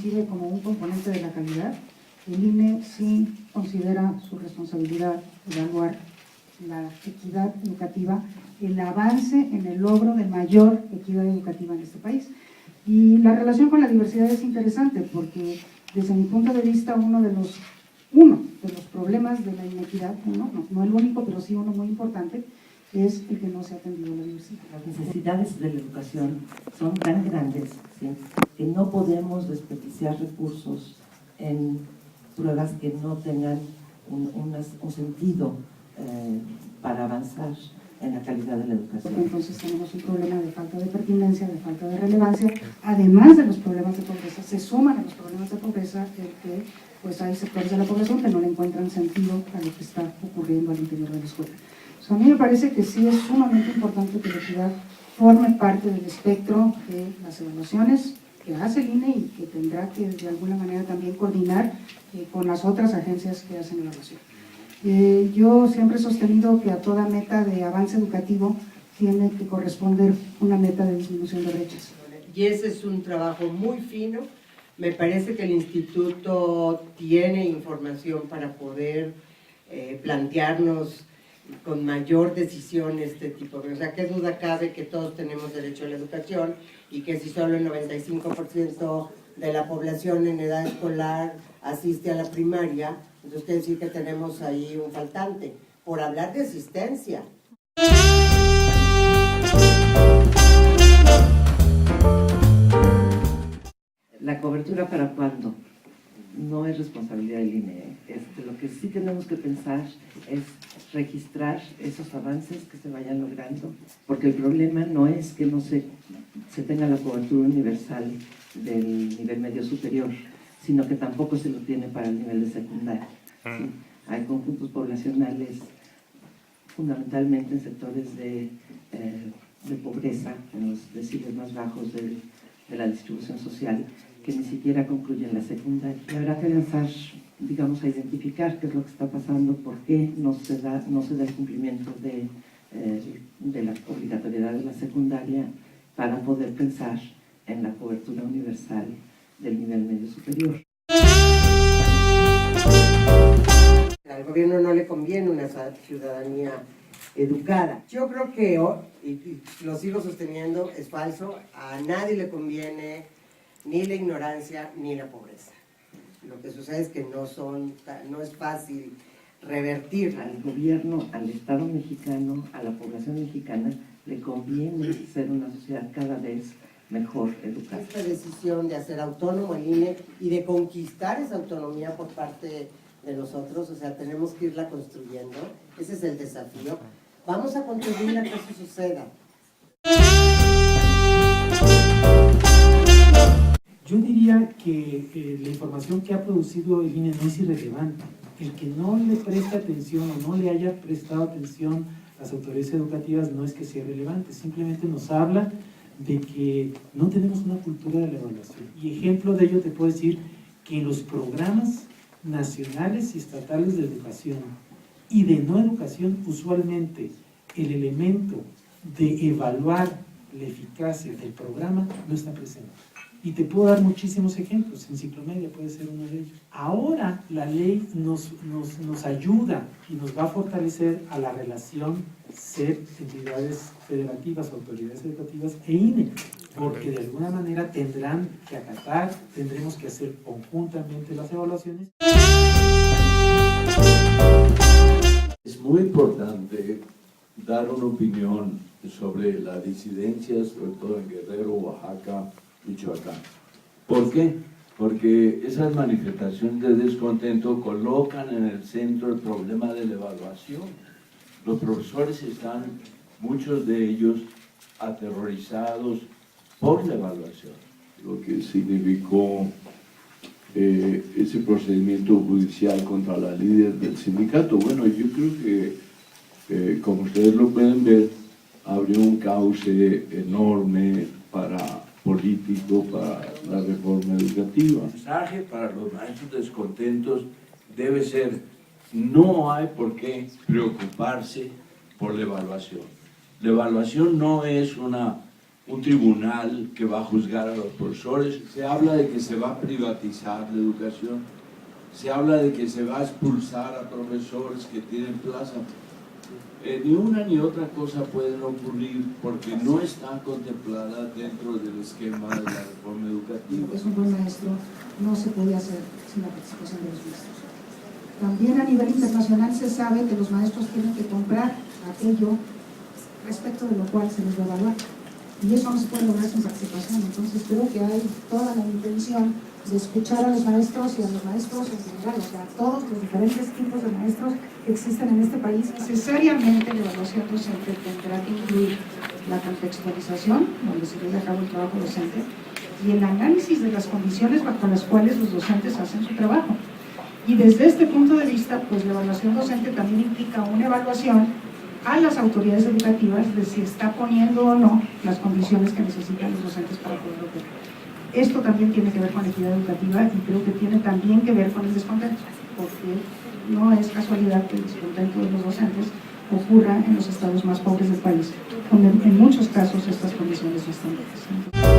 percibe como un componente de la calidad. El INE sí considera su responsabilidad evaluar la equidad educativa, el avance en el logro de mayor equidad educativa en este país. Y la relación con la diversidad es interesante porque desde mi punto de vista uno de los problemas de la inequidad, no el único, pero sí uno muy importante, es el que no se ha atendido la diversidad. Las necesidades de la educación son tan grandes, ¿sí?, que no podemos desperdiciar recursos en pruebas que no tengan un sentido para avanzar en la calidad de la educación. Entonces tenemos un problema de falta de pertinencia, de falta de relevancia, además de los problemas de pobreza. Se suman a los problemas de pobreza el que pues hay sectores de la población que no le encuentran sentido a lo que está ocurriendo al interior de la escuela. A mí me parece que sí es sumamente importante que la equidad forme parte del espectro de las evaluaciones que hace el INE y que tendrá que de alguna manera también coordinar con las otras agencias que hacen evaluación. Yo siempre he sostenido que a toda meta de avance educativo tiene que corresponder una meta de disminución de brechas. Y ese es un trabajo muy fino. Me parece que el instituto tiene información para poder plantearnos con mayor decisión este tipo. O sea, ¿qué duda cabe que todos tenemos derecho a la educación y que si solo el 95% de la población en edad escolar asiste a la primaria, entonces quiere decir que tenemos ahí un faltante? Por hablar de asistencia. ¿La cobertura para cuándo? No es responsabilidad del INE. Lo que sí tenemos que pensar es registrar esos avances que se vayan logrando, porque el problema no es que no se tenga la cobertura universal del nivel medio superior, sino que tampoco se lo tiene para el nivel de secundaria. ¿Sí? Hay conjuntos poblacionales, fundamentalmente en sectores de pobreza, en los deciles más bajos de la distribución social, que ni siquiera concluyen la secundaria. Y habrá que lanzar, digamos, a identificar qué es lo que está pasando, por qué no se da el cumplimiento de la obligatoriedad de la secundaria, para poder pensar en la cobertura universal del nivel medio superior. Al gobierno no le conviene una ciudadanía educada. Yo creo que, y lo sigo sosteniendo, es falso. A nadie le conviene ni la ignorancia ni la pobreza. Lo que sucede es que no es fácil revertirla. Al gobierno, al Estado mexicano, a la población mexicana, le conviene ser una sociedad cada vez mejor educada. Esta decisión de hacer autónomo el INE y de conquistar esa autonomía por parte de nosotros, o sea, tenemos que irla construyendo. Ese es el desafío. Vamos a contribuir a que eso suceda. Yo diría que la información que ha producido el INE no es irrelevante. El que no le preste atención o no le haya prestado atención a las autoridades educativas no es que sea relevante, simplemente nos habla de que no tenemos una cultura de la evaluación. Y ejemplo de ello te puedo decir que en los programas nacionales y estatales de educación y de no educación, usualmente el elemento de evaluar la eficacia del programa no está presente. Y te puedo dar muchísimos ejemplos, Enciclomedia puede ser uno de ellos. Ahora la ley nos ayuda y nos va a fortalecer a la relación ser entidades federativas, autoridades educativas e INE, porque de alguna manera tendrán que acatar, tendremos que hacer conjuntamente las evaluaciones. Es muy importante dar una opinión sobre la disidencia, sobre todo en Guerrero, Oaxaca, Michoacán. ¿Por qué? Porque esas manifestaciones de descontento colocan en el centro el problema de la evaluación. Los profesores están, muchos de ellos, aterrorizados por la evaluación. Lo que significó ese procedimiento judicial contra la líder del sindicato. Bueno, yo creo que, como ustedes lo pueden ver, abrió un cauce enorme político para la reforma educativa. El mensaje para los maestros descontentos debe ser: no hay por qué preocuparse por la evaluación. La evaluación no es una un tribunal que va a juzgar a los profesores. Se habla de que se va a privatizar la educación. Se habla de que se va a expulsar a profesores que tienen plaza. Ni una ni otra cosa pueden ocurrir porque no está contemplada dentro del esquema de la reforma educativa. Es un buen maestro, no se puede hacer sin la participación de los maestros. También a nivel internacional se sabe que los maestros tienen que comprar aquello respecto de lo cual se les va a evaluar. Y eso no se puede lograr sin participación. Entonces creo que hay toda la intención de escuchar a los maestros y a los maestros en general, o sea, a todos los diferentes tipos de maestros que existen en este país. Necesariamente la evaluación docente tendrá que incluir la contextualización, donde se lleva a cabo el trabajo docente, y el análisis de las condiciones bajo las cuales los docentes hacen su trabajo. Y desde este punto de vista, pues la evaluación docente también implica una evaluación a las autoridades educativas de si está poniendo o no las condiciones que necesitan los docentes para poder operar. Esto también tiene que ver con la equidad educativa y creo que tiene también que ver con el descontento, porque no es casualidad que el descontento de los docentes ocurra en los estados más pobres del país, donde en muchos casos estas condiciones no están dadas.